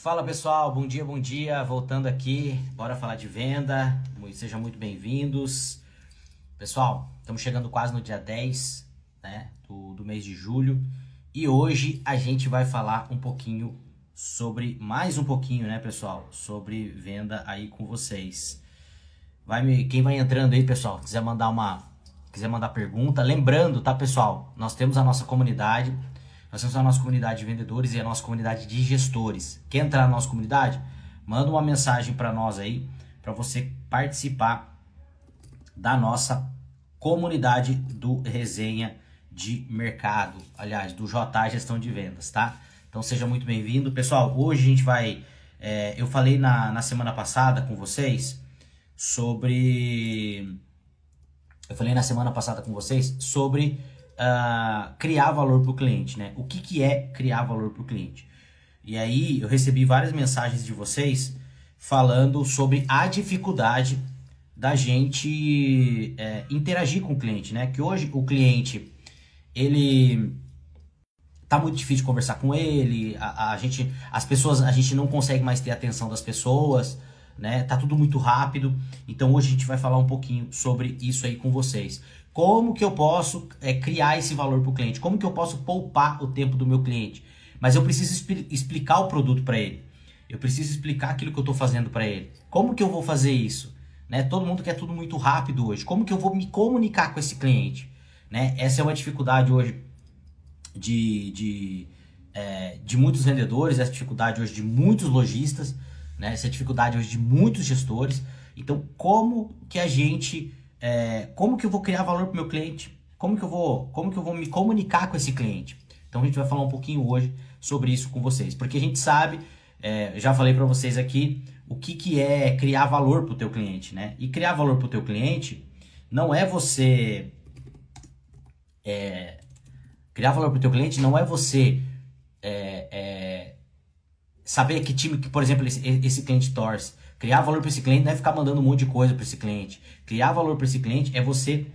Fala pessoal, bom dia, voltando aqui, bora falar de venda, sejam muito bem-vindos. Pessoal, estamos chegando quase no dia 10, né, do mês de julho, e hoje a gente vai falar um pouquinho mais um pouquinho, né pessoal, sobre venda aí com vocês. Quem vai entrando aí pessoal, quiser mandar pergunta, lembrando, tá pessoal, nós temos a nossa comunidade. Nós temos a nossa comunidade de vendedores e a nossa comunidade de gestores. Quer entrar na nossa comunidade? Manda uma mensagem para nós aí, para você participar da nossa comunidade do Resenha de Mercado. Aliás, do JA Gestão de Vendas, tá? Então seja muito bem-vindo. Pessoal, hoje a gente vai... eu falei na semana passada com vocês sobre... criar valor para o cliente, né? O que é criar valor para o cliente? E aí eu recebi várias mensagens de vocês falando sobre a dificuldade da gente interagir com o cliente, né? Que hoje o cliente, ele tá muito difícil de conversar com ele, a gente não consegue mais ter a atenção das pessoas, né? Tá tudo muito rápido. Então hoje a gente vai falar um pouquinho sobre isso aí com vocês. Como que eu posso criar esse valor para o cliente? Como que eu posso poupar o tempo do meu cliente? Mas eu preciso explicar o produto para ele. Eu preciso explicar aquilo que eu estou fazendo para ele. Como que eu vou fazer isso? Né? Todo mundo quer tudo muito rápido hoje. Como que eu vou me comunicar com esse cliente? Né? Essa é uma dificuldade hoje de muitos vendedores, essa dificuldade hoje de muitos lojistas, né? Essa dificuldade hoje de muitos gestores. Então, como que eu vou criar valor para o meu cliente? Como que eu vou me comunicar com esse cliente? Então a gente vai falar um pouquinho hoje sobre isso com vocês. Porque a gente sabe, já falei para vocês aqui, o que é criar valor para o teu cliente, né? E criar valor para o teu cliente não é você... criar valor para o teu cliente não é você saber que time, que por exemplo, esse cliente torce. Criar valor para esse cliente não é ficar mandando um monte de coisa para esse cliente. Criar valor para esse cliente é você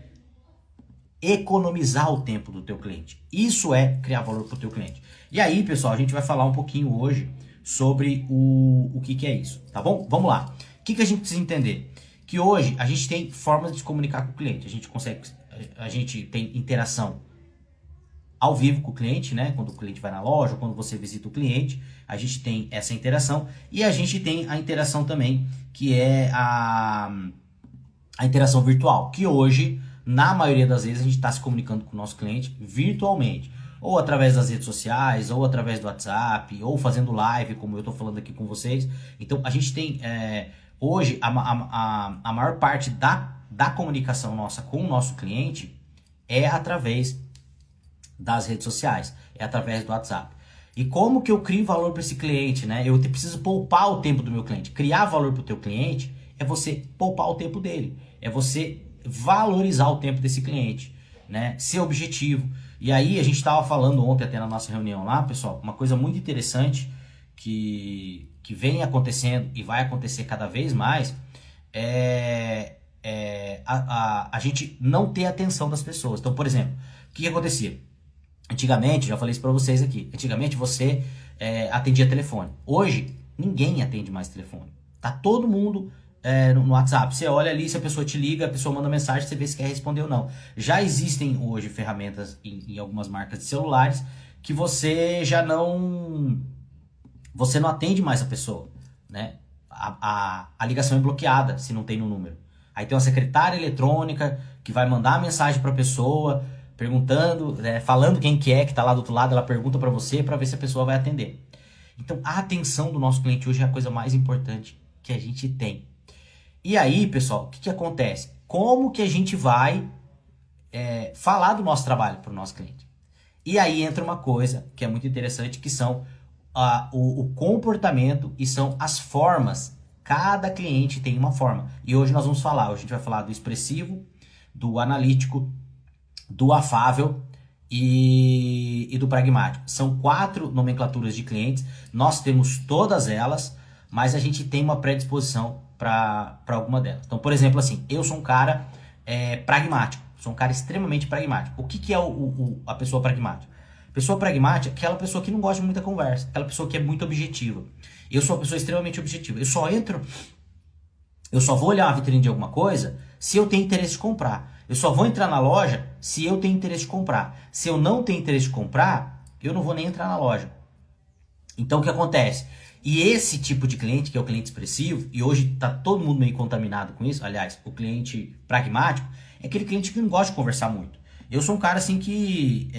economizar o tempo do teu cliente. Isso é criar valor para o teu cliente. E aí, pessoal, a gente vai falar um pouquinho hoje sobre o que é isso, tá bom? Vamos lá. O que a gente precisa entender? Que hoje a gente tem formas de se comunicar com o cliente. A gente tem interação ao vivo com o cliente, né? Quando o cliente vai na loja, quando você visita o cliente, a gente tem essa interação. E a gente tem a interação também, que é a interação virtual, que hoje, na maioria das vezes, a gente está se comunicando com o nosso cliente virtualmente. Ou através das redes sociais, ou através do WhatsApp, ou fazendo live, como eu estou falando aqui com vocês. Então, a gente tem, hoje, a maior parte da comunicação nossa com o nosso cliente é através das redes sociais, é através do WhatsApp. E como que eu crio valor para esse cliente, né? Eu preciso poupar o tempo do meu cliente. Criar valor para o teu cliente é você poupar o tempo dele, é você valorizar o tempo desse cliente, né? Ser objetivo. E aí a gente estava falando ontem até na nossa reunião lá, pessoal, uma coisa muito interessante que vem acontecendo e vai acontecer cada vez mais a gente não ter atenção das pessoas. Então, por exemplo, o que acontecia? Antigamente, já falei isso pra vocês aqui, antigamente você atendia telefone. Hoje, ninguém atende mais telefone. Tá todo mundo no WhatsApp. Você olha ali, se a pessoa te liga, a pessoa manda mensagem, você vê se quer responder ou não. Já existem hoje ferramentas em algumas marcas de celulares que você não atende mais a pessoa, né? A ligação é bloqueada se não tem no número. Aí tem uma secretária eletrônica que vai mandar a mensagem pra pessoa, perguntando, falando quem que está lá do outro lado, ela pergunta para você para ver se a pessoa vai atender. Então, a atenção do nosso cliente hoje é a coisa mais importante que a gente tem. E aí, pessoal, o que acontece? Como que a gente vai falar do nosso trabalho para o nosso cliente? E aí entra uma coisa que é muito interessante, que são o comportamento e são as formas. Cada cliente tem uma forma. E hoje nós vamos falar, hoje a gente vai falar do expressivo, do analítico, do afável e do pragmático. São 4 nomenclaturas de clientes, nós temos todas elas, mas a gente tem uma predisposição para alguma delas. Então, por exemplo, assim, eu sou um cara pragmático, sou um cara extremamente pragmático. O que é a pessoa pragmática? Pessoa pragmática é aquela pessoa que não gosta de muita conversa, aquela pessoa que é muito objetiva. Eu sou uma pessoa extremamente objetiva. Eu só vou olhar uma vitrine de alguma coisa se eu tenho interesse de comprar. Eu só vou entrar na loja se eu tenho interesse de comprar. Se eu não tenho interesse de comprar, eu não vou nem entrar na loja. Então o que acontece? E esse tipo de cliente, que é o cliente expressivo, e hoje está todo mundo meio contaminado com isso, aliás, o cliente pragmático, é aquele cliente que não gosta de conversar muito. Eu sou um cara assim que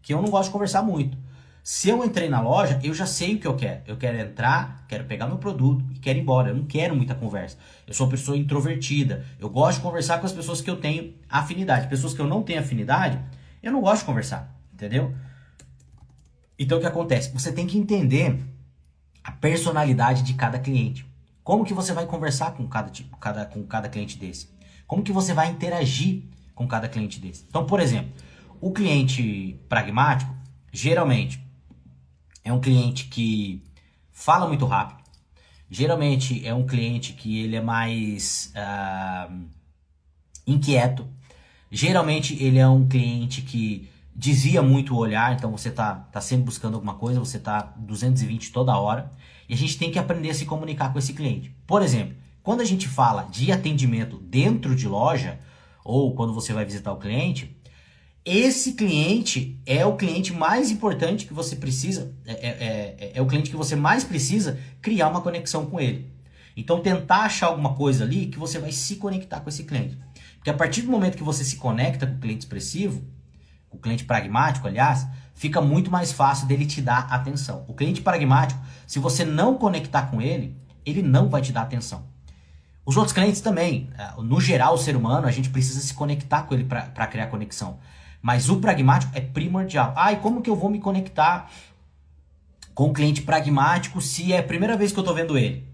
eu não gosto de conversar muito. Se eu entrei na loja, eu já sei o que eu quero. Eu quero entrar, quero pegar meu produto e quero ir embora. Eu não quero muita conversa. Eu sou uma pessoa introvertida. Eu gosto de conversar com as pessoas que eu tenho afinidade. Pessoas que eu não tenho afinidade, eu não gosto de conversar. Entendeu? Então o que acontece? Você tem que entender a personalidade de cada cliente. Como que você vai conversar com cada cliente desse? Como que você vai interagir com cada cliente desse? Então, por exemplo, o cliente pragmático, geralmente, é um cliente que fala muito rápido. Geralmente é um cliente que ele é mais inquieto. Geralmente ele é um cliente que desvia muito o olhar, então você tá sempre buscando alguma coisa, você tá 220 toda hora. E a gente tem que aprender a se comunicar com esse cliente. Por exemplo, quando a gente fala de atendimento dentro de loja, ou quando você vai visitar o cliente, esse cliente é o cliente mais importante que você precisa, é o cliente que você mais precisa criar uma conexão com ele. Então tentar achar alguma coisa ali que você vai se conectar com esse cliente. Porque a partir do momento que você se conecta com o cliente expressivo, o cliente pragmático, aliás, fica muito mais fácil dele te dar atenção. O cliente pragmático, se você não conectar com ele, ele não vai te dar atenção. Os outros clientes também. No geral, o ser humano, a gente precisa se conectar com ele para criar conexão. Mas o pragmático é primordial. E como que eu vou me conectar com o cliente pragmático se é a primeira vez que eu estou vendo ele?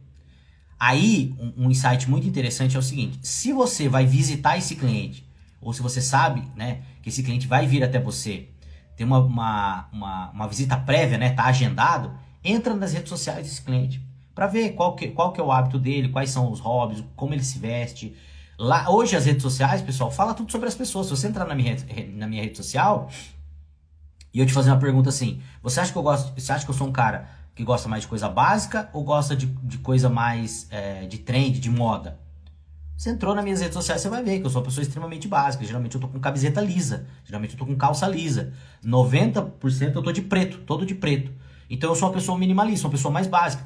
Aí, um insight muito interessante é o seguinte. Se você vai visitar esse cliente, ou se você sabe, né, que esse cliente vai vir até você, tem uma visita prévia, né, tá agendado, entra nas redes sociais desse cliente para ver qual que é o hábito dele, quais são os hobbies, como ele se veste. Lá, hoje as redes sociais, pessoal, fala tudo sobre as pessoas. Se você entrar na minha rede social e eu te fazer uma pergunta assim, você acha que eu sou um cara que gosta mais de coisa básica ou gosta de coisa mais de trend, de moda? Você entrou nas minhas redes sociais, você vai ver que eu sou uma pessoa extremamente básica. Geralmente eu tô com camiseta lisa, geralmente eu tô com calça lisa. 90% eu tô de preto, todo de preto. Então eu sou uma pessoa minimalista, uma pessoa mais básica.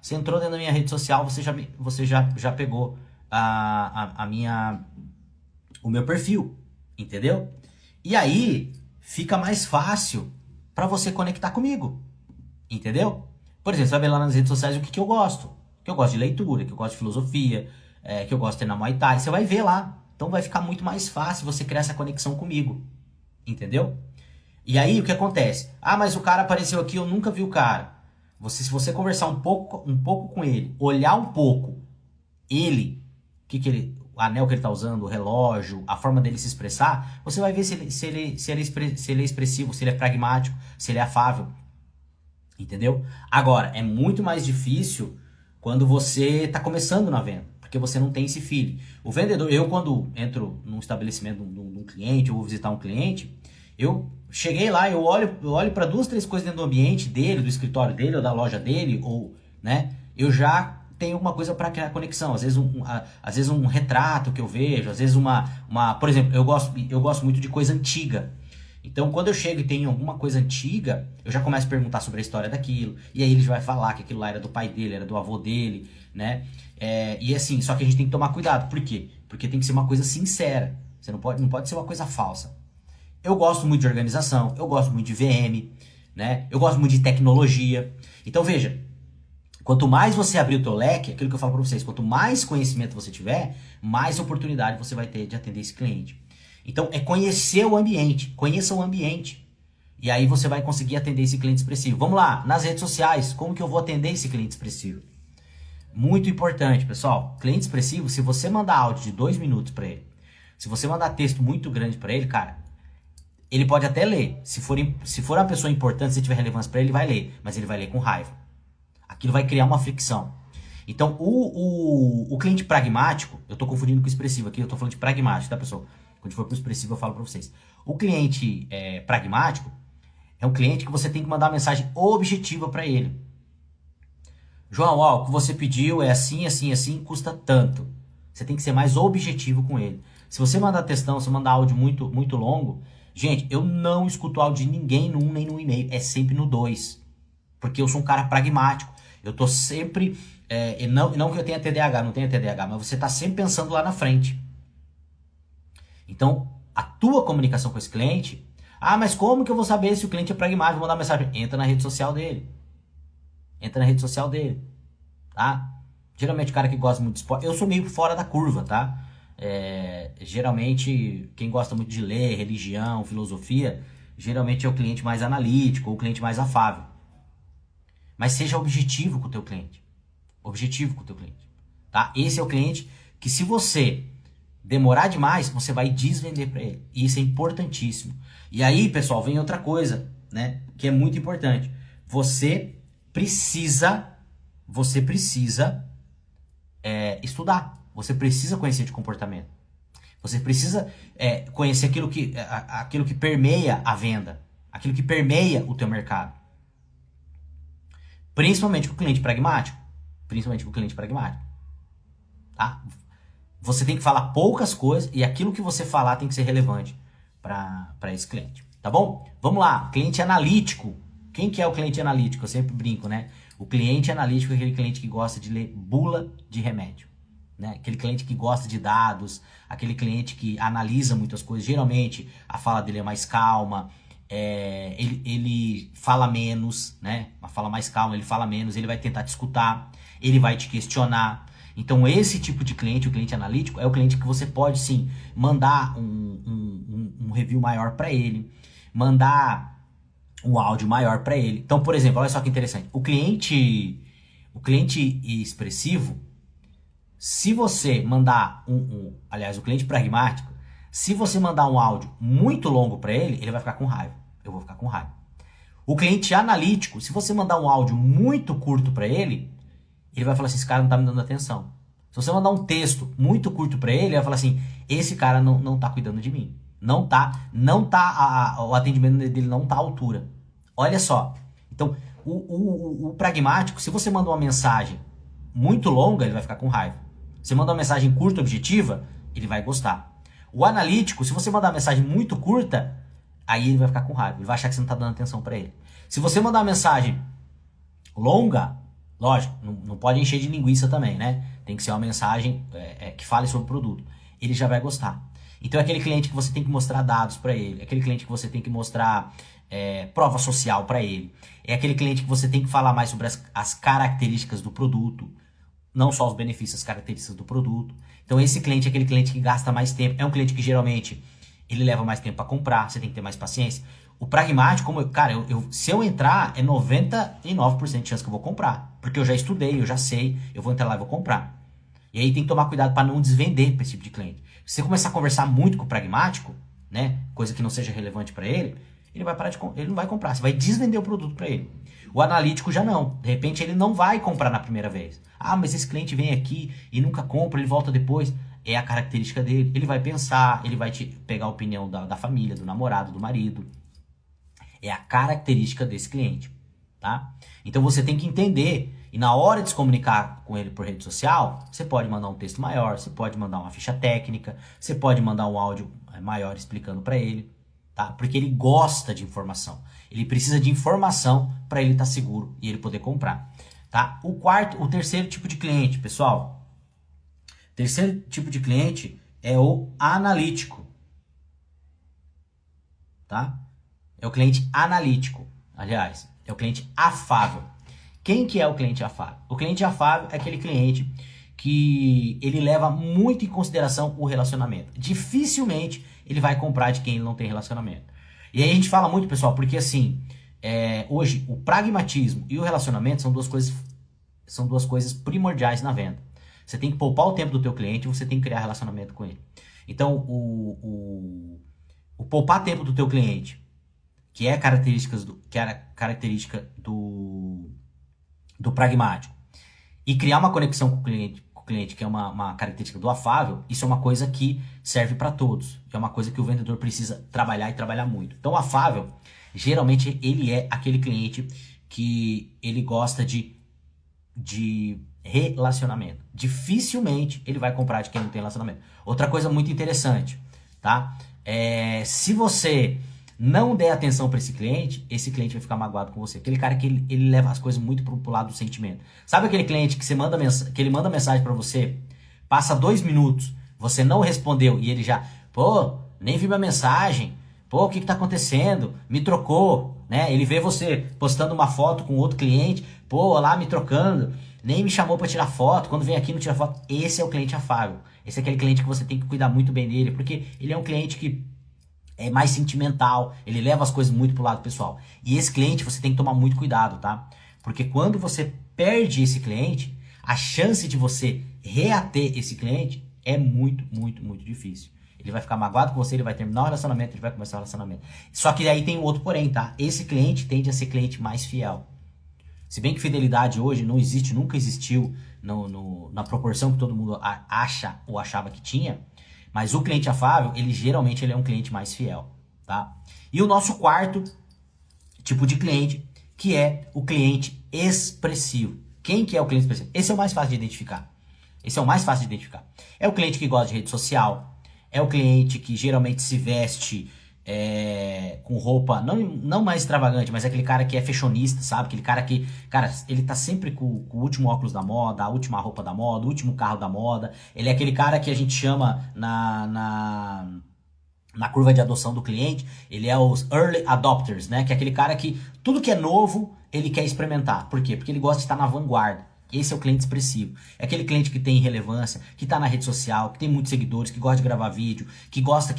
Você entrou dentro da minha rede social, você já pegou o meu perfil, entendeu? E aí fica mais fácil para você conectar comigo, entendeu? Por exemplo, você vai ver lá nas redes sociais o que eu gosto. Que eu gosto de leitura, que eu gosto de filosofia, que eu gosto de treinar Muay Thai. Você vai ver lá. Então vai ficar muito mais fácil você criar essa conexão comigo, entendeu? E aí o que acontece? Mas o cara apareceu aqui, eu nunca vi o cara. Se você conversar um pouco com ele, olhar um pouco ele, o anel que ele está usando, o relógio, a forma dele se expressar, você vai ver se ele é expressivo, se ele é pragmático, se ele é afável. Entendeu? Agora, é muito mais difícil quando você está começando na venda, porque você não tem esse feeling. O vendedor, eu quando entro num estabelecimento de um cliente, eu vou visitar um cliente, eu cheguei lá, eu olho para 2, 3 coisas dentro do ambiente dele, do escritório dele, ou da loja dele, ou, né, eu já tenho alguma coisa para criar conexão. Às vezes um retrato que eu vejo, às vezes por exemplo, eu gosto muito de coisa antiga. Então, quando eu chego e tenho alguma coisa antiga, eu já começo a perguntar sobre a história daquilo. E aí ele já vai falar que aquilo lá era do pai dele, era do avô dele, né? E assim, só que a gente tem que tomar cuidado. Por quê? Porque tem que ser uma coisa sincera. Você não pode ser uma coisa falsa. Eu gosto muito de organização, eu gosto muito de VM, né? Eu gosto muito de tecnologia. Então, veja, quanto mais você abrir o teu leque, aquilo que eu falo para vocês, quanto mais conhecimento você tiver, mais oportunidade você vai ter de atender esse cliente. Então, é conhecer o ambiente. Conheça o ambiente. E aí você vai conseguir atender esse cliente expressivo. Vamos lá, nas redes sociais, como que eu vou atender esse cliente expressivo? Muito importante, pessoal. Cliente expressivo, se você mandar áudio de 2 minutos para ele, se você mandar texto muito grande para ele, cara, ele pode até ler. Se for uma pessoa importante, se tiver relevância para ele, vai ler. Mas ele vai ler com raiva. Aquilo vai criar uma fricção. Então, o cliente pragmático, eu estou confundindo com o expressivo aqui, eu estou falando de pragmático, tá, pessoal? Quando for pro expressivo eu falo para vocês. O cliente pragmático, É um cliente que você tem que mandar uma mensagem objetiva para ele. João, ó, o que você pediu é assim, assim, assim, custa tanto. Você tem que ser mais objetivo com ele. Se você mandar textão, se mandar áudio muito, muito longo, gente, eu não escuto áudio de ninguém no 1 nem no e-mail, é sempre no 2. Porque eu sou um cara pragmático. Eu tô sempre, não que eu tenha TDAH, não tenho TDAH, mas você tá sempre pensando lá na frente. Então, a tua comunicação com esse cliente, mas como que eu vou saber se o cliente é pragmático? Vou mandar uma mensagem, entra na rede social dele. Entra na rede social dele, tá? Geralmente o cara que gosta muito de esporte, eu sou meio fora da curva, tá? Geralmente quem gosta muito de ler, religião, filosofia, geralmente é o cliente mais analítico ou o cliente mais afável. Mas seja objetivo com o teu cliente. Objetivo com o teu cliente, tá? Esse é o cliente que se você demorar demais, você vai desvender para ele. E isso é importantíssimo. E aí, pessoal, vem outra coisa, né? Que é muito importante. Você precisa estudar. Você precisa conhecer de comportamento. Você precisa conhecer aquilo que permeia a venda, aquilo que permeia o teu mercado. Principalmente com o cliente pragmático. Tá? Você tem que falar poucas coisas e aquilo que você falar tem que ser relevante para esse cliente. Tá bom? Vamos lá. Cliente analítico. Quem que é o cliente analítico? Eu sempre brinco, né? O cliente analítico é aquele cliente que gosta de ler bula de remédio, né? Aquele cliente que gosta de dados, aquele cliente que analisa muitas coisas. Geralmente a fala dele é mais calma, ele fala menos, né? Uma fala mais calma, ele fala menos, ele vai tentar te escutar, ele vai te questionar. Então esse tipo de cliente, o cliente analítico, é o cliente que você pode sim mandar um review maior para ele, mandar um áudio maior para ele. Então, por exemplo, olha só que interessante. O cliente expressivo, se você mandar aliás, o cliente pragmático, se você mandar um áudio muito longo para ele, ele vai ficar com raiva. Eu vou ficar com raiva. O cliente analítico, se você mandar um áudio muito curto para ele vai falar assim, esse cara não tá me dando atenção. Se você mandar um texto muito curto para ele vai falar assim, esse cara não tá cuidando de mim. O atendimento dele não tá à altura. Olha só. Então, o pragmático, se você manda uma mensagem muito longa, ele vai ficar com raiva. Se você manda uma mensagem curta, objetiva, ele vai gostar. O analítico, se você mandar uma mensagem muito curta, aí ele vai ficar com raiva. Ele vai achar que você não tá dando atenção para ele. Se você mandar uma mensagem longa, lógico, não pode encher de linguiça também, né? Tem que ser uma mensagem que fale sobre o produto. Ele já vai gostar. Então é aquele cliente que você tem que mostrar dados para ele, é aquele cliente que você tem que mostrar prova social para ele, é aquele cliente que você tem que falar mais sobre as características do produto, não só os benefícios, as características do produto. Então esse cliente é aquele cliente que gasta mais tempo, é um cliente que geralmente ele leva mais tempo para comprar, você tem que ter mais paciência. O pragmático, se eu entrar, é 99% de chance que eu vou comprar, porque eu já estudei, eu já sei, eu vou entrar lá e vou comprar. E aí tem que tomar cuidado para não desvender para esse tipo de cliente. Se você começar a conversar muito com o pragmático, né, coisa que não seja relevante para ele, ele não vai comprar, você vai desvender o produto para ele. O analítico já não, de repente ele não vai comprar na primeira vez. Mas esse cliente vem aqui e nunca compra, ele volta depois. É a característica dele, ele vai pensar, ele vai te pegar a opinião da família, do namorado, do marido. É a característica desse cliente, tá? Então você tem que entender, e na hora de se comunicar com ele por rede social, você pode mandar um texto maior, você pode mandar uma ficha técnica, você pode mandar um áudio maior explicando para ele, tá? Porque ele gosta de informação, ele precisa de informação para ele estar seguro e ele poder comprar, tá? O terceiro tipo de cliente, pessoal, terceiro tipo de cliente é o analítico, tá? É o cliente analítico, aliás, é o cliente afável. Quem que é o cliente afável? O cliente afável é aquele cliente que ele leva muito em consideração o relacionamento. Dificilmente ele vai comprar de quem ele não tem relacionamento. E aí a gente fala muito, pessoal, porque assim, hoje o pragmatismo e o relacionamento são duas coisas primordiais na venda. Você tem que poupar o tempo do teu cliente e você tem que criar relacionamento com ele. Então, o poupar tempo do teu cliente, que é a característica do pragmático, e criar uma conexão com o cliente, que é uma característica do afável, isso é uma coisa que serve para todos, é uma coisa que o vendedor precisa trabalhar e trabalhar muito. Então o afável geralmente ele é aquele cliente que ele gosta de relacionamento. Dificilmente ele vai comprar de quem não tem relacionamento. Outra coisa muito interessante, tá? Se você não der atenção para esse cliente vai ficar magoado com você. Aquele cara que ele leva as coisas muito pro lado do sentimento. Sabe aquele cliente que que ele manda mensagem para você, passa 2 minutos, você não respondeu e ele já, pô, nem vi minha mensagem, pô, o que tá acontecendo? Me trocou, né? Ele vê você postando uma foto com outro cliente, pô, olá, me trocando, nem me chamou para tirar foto, quando vem aqui não tira foto. Esse é o cliente afável. Esse é aquele cliente que você tem que cuidar muito bem dele, porque ele é um cliente que é mais sentimental, ele leva as coisas muito pro lado pessoal. E esse cliente você tem que tomar muito cuidado, tá? Porque quando você perde esse cliente, a chance de você reater esse cliente é muito, muito, muito difícil. Ele vai ficar magoado com você, ele vai terminar o relacionamento, ele vai começar o relacionamento. Só que aí tem um outro porém, tá? Esse cliente tende a ser cliente mais fiel. Se bem que fidelidade hoje não existe, nunca existiu na proporção que todo mundo acha ou achava que tinha, mas o cliente afável, geralmente ele é um cliente mais fiel, tá? E o nosso quarto tipo de cliente, que é o cliente expressivo. Quem que é o cliente expressivo? Esse é o mais fácil de identificar. Esse é o mais fácil de identificar. É o cliente que gosta de rede social, é o cliente que geralmente se veste com roupa, não mais extravagante, mas é aquele cara que é fashionista, sabe? Aquele cara que, cara, ele tá sempre com o último óculos da moda, a última roupa da moda, o último carro da moda. Ele é aquele cara que a gente chama na curva de adoção do cliente, ele é os early adopters, né? Que é aquele cara que tudo que é novo, ele quer experimentar. Por quê? Porque ele gosta de estar na vanguarda. Esse é o cliente expressivo. É aquele cliente que tem relevância, que tá na rede social, que tem muitos seguidores, que gosta de gravar vídeo, que gosta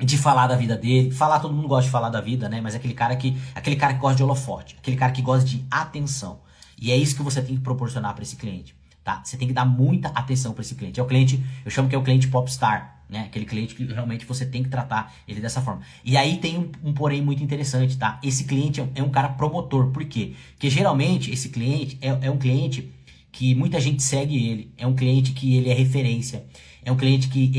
de falar da vida dele. Falar, todo mundo gosta de falar da vida, né? Mas é aquele cara que gosta de holofote, aquele cara que gosta de atenção. E é isso que você tem que proporcionar para esse cliente, tá? Você tem que dar muita atenção para esse cliente. É o cliente, eu chamo que é o cliente popstar, né? Aquele cliente que realmente você tem que tratar ele dessa forma. E aí tem um porém muito interessante, tá? Esse cliente é um cara promotor. Por quê? Porque geralmente esse cliente é um cliente que muita gente segue ele. É um cliente que ele é referência. É um cliente que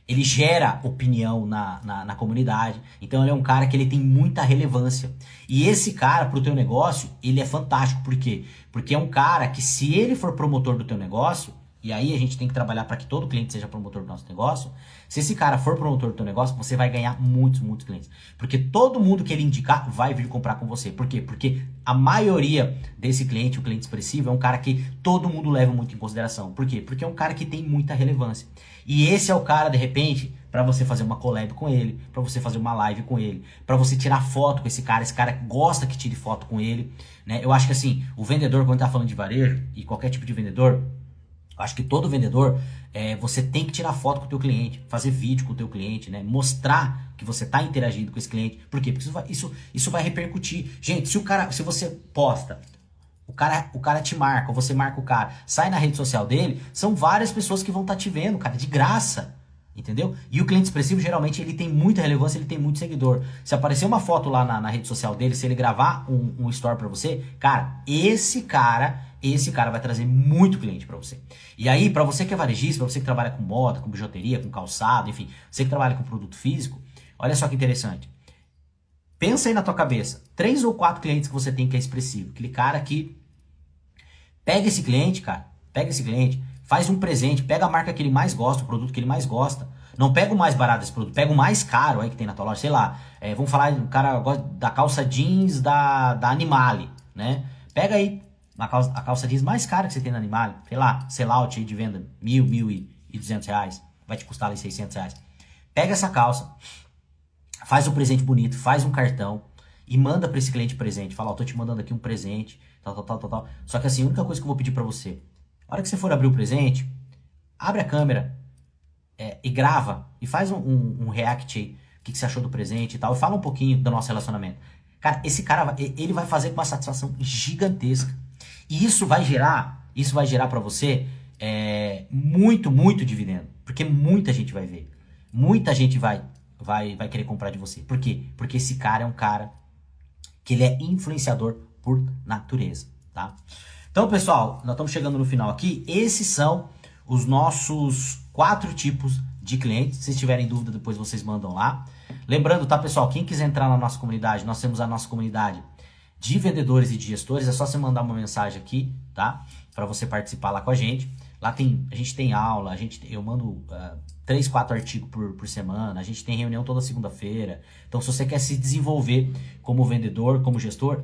ele gera opinião na comunidade. Então ele é um cara que ele tem muita relevância. E esse cara pro teu negócio, ele é fantástico. Por quê? Porque é um cara que, se ele for promotor do teu negócio, e aí a gente tem que trabalhar para que todo cliente seja promotor do nosso negócio. Se esse cara for promotor do teu negócio, você vai ganhar muitos, muitos clientes. Porque todo mundo que ele indicar vai vir comprar com você. Por quê? Porque a maioria desse cliente, o cliente expressivo, é um cara que todo mundo leva muito em consideração. Por quê? Porque é um cara que tem muita relevância. E esse é o cara, de repente, para você fazer uma collab com ele, para você fazer uma live com ele, para você tirar foto com esse cara gosta que tire foto com ele, né? Eu acho que assim, o vendedor, quando tá falando de varejo, e qualquer tipo de vendedor, eu acho que todo vendedor, você tem que tirar foto com o teu cliente, fazer vídeo com o teu cliente, né? Mostrar que você está interagindo com esse cliente. Por quê? Porque isso vai repercutir. Gente, se você posta, o cara te marca, ou você marca o cara, sai na rede social dele, são várias pessoas que vão estar te vendo, cara, de graça. Entendeu? E o cliente expressivo, geralmente, ele tem muita relevância, ele tem muito seguidor. Se aparecer uma foto lá na rede social dele, se ele gravar um story pra você, cara, esse cara vai trazer muito cliente pra você. E aí, pra você que é varejista, pra você que trabalha com moda, com bijuteria, com calçado, enfim, você que trabalha com produto físico, olha só que interessante. Pensa aí na tua cabeça, 3 ou 4 clientes que você tem que é expressivo. Aquele cara que pega esse cliente, faz um presente, pega a marca que ele mais gosta, o produto que ele mais gosta. Não pega o mais barato desse produto, pega o mais caro aí que tem na tua loja, sei lá. Vamos falar, o cara gosta da calça jeans da Animale, né? Pega aí a calça jeans mais cara que você tem na Animale, sei lá, sellout aí de venda, R$1.200, vai te custar ali R$600. Pega essa calça, faz um presente bonito, faz um cartão e manda pra esse cliente presente. Fala, ó, tô te mandando aqui um presente, tal. Só que assim, a única coisa que eu vou pedir pra você, a hora que você for abrir o presente, abre a câmera e grava, e faz um react aí, o que você achou do presente e tal, e fala um pouquinho do nosso relacionamento. Cara, esse cara, ele vai fazer com uma satisfação gigantesca. E isso vai gerar pra você muito, muito dividendo. Porque muita gente vai ver. Muita gente vai querer comprar de você. Por quê? Porque esse cara é um cara que ele é influenciador por natureza, tá? Então, pessoal, nós estamos chegando no final aqui. Esses são os nossos 4 tipos de clientes. Se vocês tiverem dúvida, depois vocês mandam lá. Lembrando, tá, pessoal, quem quiser entrar na nossa comunidade, nós temos a nossa comunidade de vendedores e de gestores. É só você mandar uma mensagem aqui, tá? Para você participar lá com a gente. Lá a gente tem aula, eu mando 3, 4 artigos por semana, a gente tem reunião toda segunda-feira. Então, se você quer se desenvolver como vendedor, como gestor,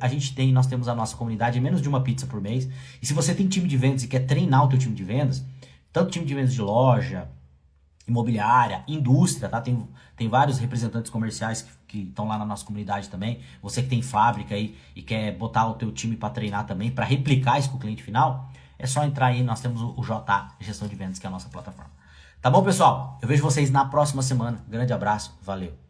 nós temos a nossa comunidade, menos de uma pizza por mês. E se você tem time de vendas e quer treinar o teu time de vendas, tanto time de vendas de loja, imobiliária, indústria, tá? Tem vários representantes comerciais que estão lá na nossa comunidade também. Você que tem fábrica aí e quer botar o teu time para treinar também, para replicar isso com o cliente final, é só entrar aí, nós temos o JA, Gestão de Vendas, que é a nossa plataforma. Tá bom, pessoal? Eu vejo vocês na próxima semana. Grande abraço, valeu!